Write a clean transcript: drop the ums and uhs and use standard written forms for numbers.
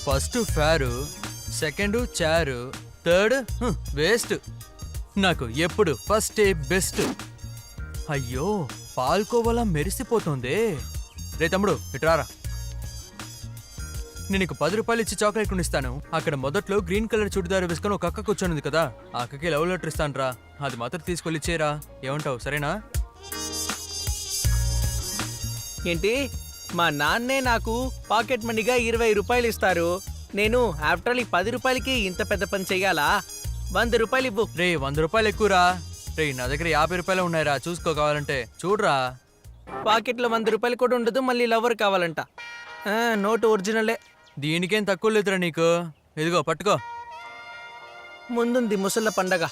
First ఫేరు, second చారు, third waste. నాకు ఎప్పుడు ఫస్ట్ బెస్ట్. అయ్యో పాల్కోవాలా మెరిసిపోతుంది. రే తమ్ముడు ఇట్రారా, నేను నీకు 10 రూపాయలు ఇచ్చి చాక్లెట్ కొనిస్తాను. అక్కడ మొదట్లో గ్రీన్ కలర్ చుడిదారు వేసుకొని ఒక అక్క కూర్చొనింది కదా, ఆ అక్కకి లవ్ లెటర్ ఇస్తాను రా, అది మాత్రం తీసుకెళ్ళి ఇచ్చేరా. ఏమంటావు, సరేనా? ఏంటి, మా నాన్నే నాకు పాకెట్ మనీగా 20 రూపాయలు ఇస్తారు. నేను ఆఫ్టర్ ఆల్ ఈ 10 రూపాయలకి ఇంత పెద్ద పని చెయ్యాలా? 100 రూపాయలు ఇవ్వు. రే 100 రూపాయలు ఎక్కువరా. రే నా దగ్గర 50 రూపాయలు ఉన్నాయిరా, చూసుకో కావాలంటే చూడరా. పాకెట్లో 100 రూపాయలు కూడా ఉండదు, మళ్ళీ లవర్ కావాలంట. నోటు ఒరిజినలే. దీనికేం తక్కువ లేదురా నీకు. ఇదిగో పట్టుకో. ముందుంది ముసళ్ళ పండగ.